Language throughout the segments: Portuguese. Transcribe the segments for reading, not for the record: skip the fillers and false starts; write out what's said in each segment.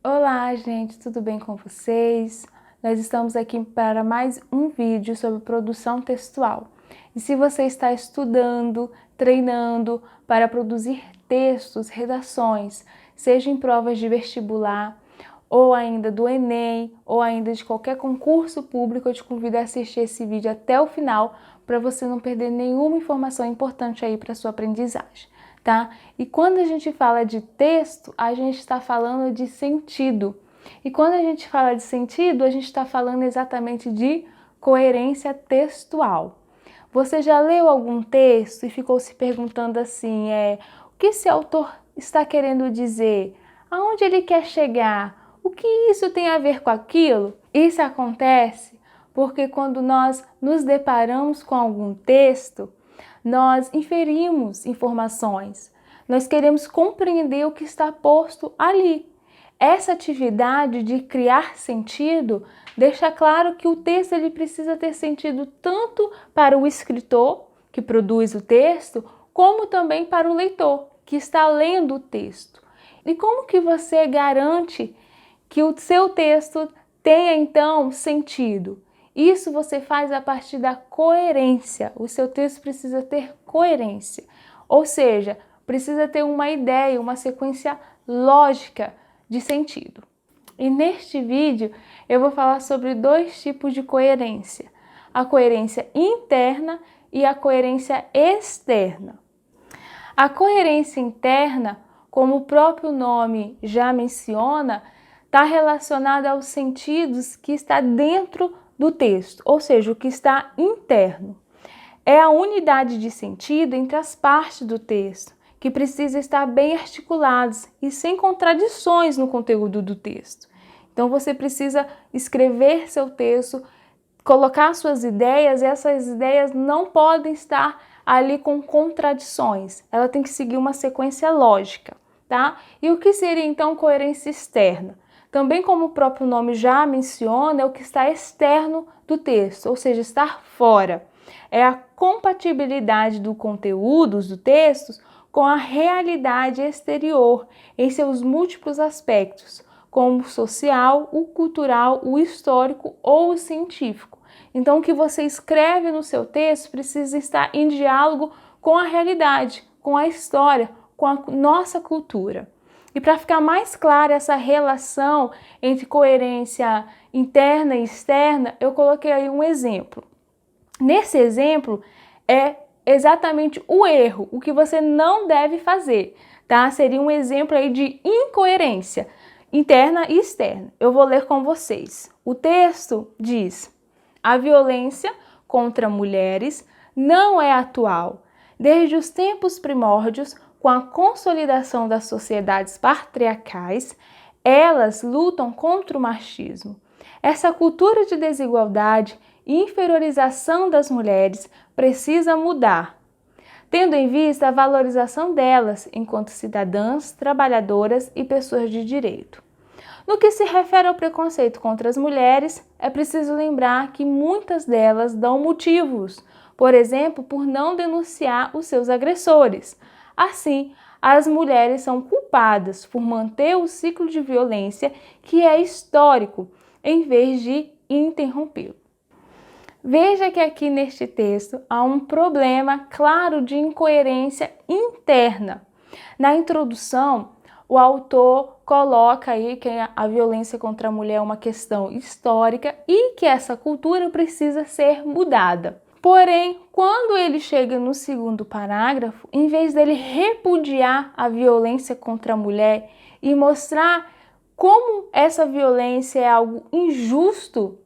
Olá, gente, tudo bem com vocês? Nós estamos aqui para mais um vídeo sobre produção textual. E se você está estudando, treinando para produzir textos, redações, seja em provas de vestibular, ou ainda do Enem, ou ainda de qualquer concurso público, eu te convido a assistir esse vídeo até o final para você não perder nenhuma informação importante aí para sua aprendizagem. Tá? E quando a gente fala de texto, a gente está falando de sentido. E quando a gente fala de sentido, a gente está falando exatamente de coerência textual. Você já leu algum texto e ficou se perguntando assim, o que esse autor está querendo dizer? Aonde ele quer chegar? O que isso tem a ver com aquilo? Isso acontece porque quando nós nos deparamos com algum texto, nós inferimos informações, nós queremos compreender o que está posto ali. Essa atividade de criar sentido deixa claro que o texto ele precisa ter sentido tanto para o escritor, que produz o texto, como também para o leitor, que está lendo o texto. E como que você garante que o seu texto tenha então sentido? Isso você faz a partir da coerência. O seu texto precisa ter coerência, ou seja, precisa ter uma ideia, uma sequência lógica de sentido. E neste vídeo eu vou falar sobre dois tipos de coerência: a coerência interna e a coerência externa. A coerência interna, como o próprio nome já menciona, está relacionada aos sentidos que está dentro do texto, ou seja, o que está interno. É a unidade de sentido entre as partes do texto, que precisa estar bem articulados e sem contradições no conteúdo do texto. Então você precisa escrever seu texto, colocar suas ideias, e essas ideias não podem estar ali com contradições. Ela tem que seguir uma sequência lógica, tá? E o que seria então coerência externa? Também, como o próprio nome já menciona, é o que está externo do texto, ou seja, estar fora. É a compatibilidade do conteúdos do texto com a realidade exterior em seus múltiplos aspectos, como o social, o cultural, o histórico ou o científico. Então, o que você escreve no seu texto precisa estar em diálogo com a realidade, com a história, com a nossa cultura. E para ficar mais clara essa relação entre coerência interna e externa, eu coloquei aí um exemplo. Nesse exemplo é exatamente o erro, o que você não deve fazer, tá? Seria um exemplo aí de incoerência interna e externa. Eu vou ler com vocês. O texto diz: a violência contra mulheres não é atual. Desde os tempos primórdios, com a consolidação das sociedades patriarcais, elas lutam contra o machismo. Essa cultura de desigualdade e inferiorização das mulheres precisa mudar, tendo em vista a valorização delas enquanto cidadãs, trabalhadoras e pessoas de direito. No que se refere ao preconceito contra as mulheres, é preciso lembrar que muitas delas dão motivos, por exemplo, por não denunciar os seus agressores. Assim, as mulheres são culpadas por manter o ciclo de violência que é histórico, em vez de interrompê-lo. Veja que aqui neste texto há um problema claro de incoerência interna. Na introdução, o autor coloca aí que a violência contra a mulher é uma questão histórica e que essa cultura precisa ser mudada. Porém, quando ele chega no segundo parágrafo, em vez dele repudiar a violência contra a mulher e mostrar como essa violência é algo injusto,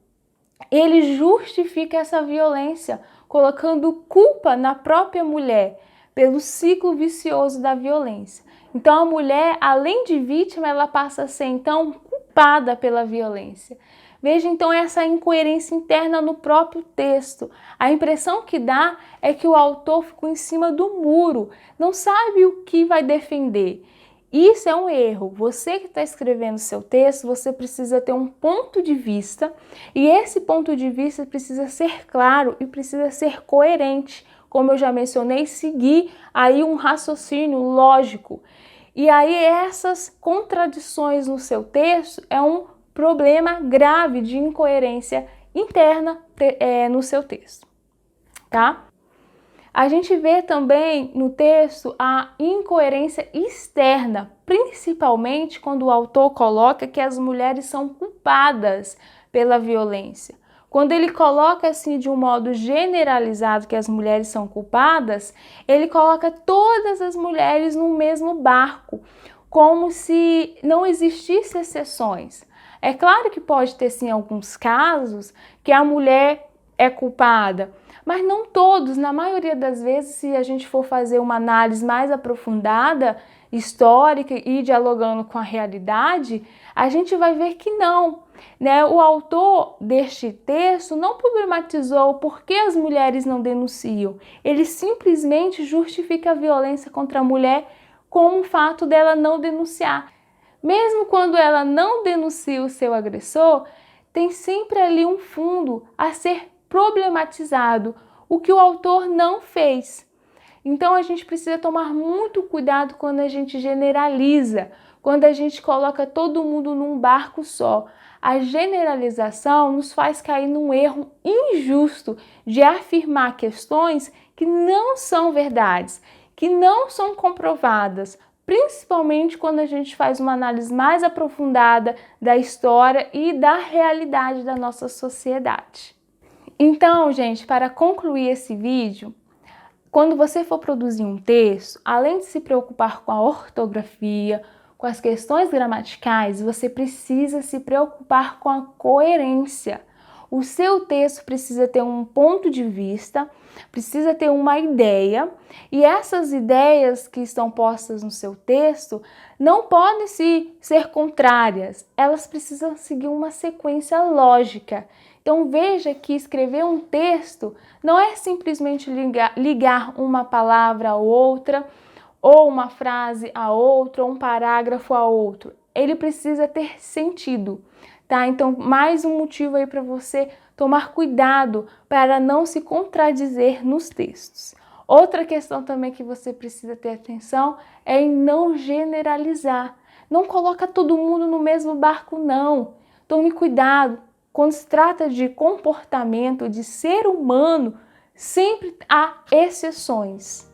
ele justifica essa violência, colocando culpa na própria mulher pelo ciclo vicioso da violência. Então a mulher, além de vítima, ela passa a ser então culpada pela violência. Veja então essa incoerência interna no próprio texto. A impressão que dá é que o autor ficou em cima do muro, não sabe o que vai defender. Isso é um erro. Você que está escrevendo seu texto, você precisa ter um ponto de vista e esse ponto de vista precisa ser claro e precisa ser coerente. Como eu já mencionei, seguir aí um raciocínio lógico. E aí essas contradições no seu texto é um problema grave de incoerência interna no seu texto, tá? A gente vê também no texto a incoerência externa, principalmente quando o autor coloca que as mulheres são culpadas pela violência. Quando ele coloca assim de um modo generalizado que as mulheres são culpadas, ele coloca todas as mulheres no mesmo barco, como se não existissem exceções. É claro que pode ter sim alguns casos que a mulher é culpada, mas não todos. Na maioria das vezes, se a gente for fazer uma análise mais aprofundada, histórica e dialogando com a realidade, a gente vai ver que não, né? O autor deste texto não problematizou por que as mulheres não denunciam. Ele simplesmente justifica a violência contra a mulher como o fato dela não denunciar. Mesmo quando ela não denuncia o seu agressor, tem sempre ali um fundo a ser problematizado, o que o autor não fez. Então a gente precisa tomar muito cuidado quando a gente generaliza, quando a gente coloca todo mundo num barco só. A generalização nos faz cair num erro injusto de afirmar questões que não são verdades, que não são comprovadas, principalmente quando a gente faz uma análise mais aprofundada da história e da realidade da nossa sociedade. Então, gente, para concluir esse vídeo, quando você for produzir um texto, além de se preocupar com a ortografia, com as questões gramaticais, você precisa se preocupar com a coerência. O seu texto precisa ter um ponto de vista, precisa ter uma ideia, e essas ideias que estão postas no seu texto não podem ser contrárias, elas precisam seguir uma sequência lógica. Então veja que escrever um texto não é simplesmente ligar uma palavra a outra, ou uma frase a outra, ou um parágrafo a outro. Ele precisa ter sentido, tá? Então mais um motivo aí para você tomar cuidado para não se contradizer nos textos. Outra questão também que você precisa ter atenção é em não generalizar. Não coloca todo mundo no mesmo barco, não. Tome cuidado. Quando se trata de comportamento, de ser humano, sempre há exceções.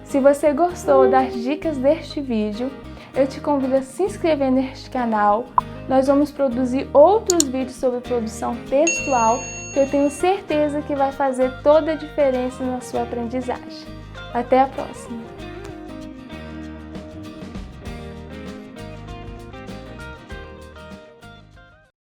Se você gostou das dicas deste vídeo, eu te convido a se inscrever neste canal. Nós vamos produzir outros vídeos sobre produção textual que eu tenho certeza que vai fazer toda a diferença na sua aprendizagem. Até a próxima!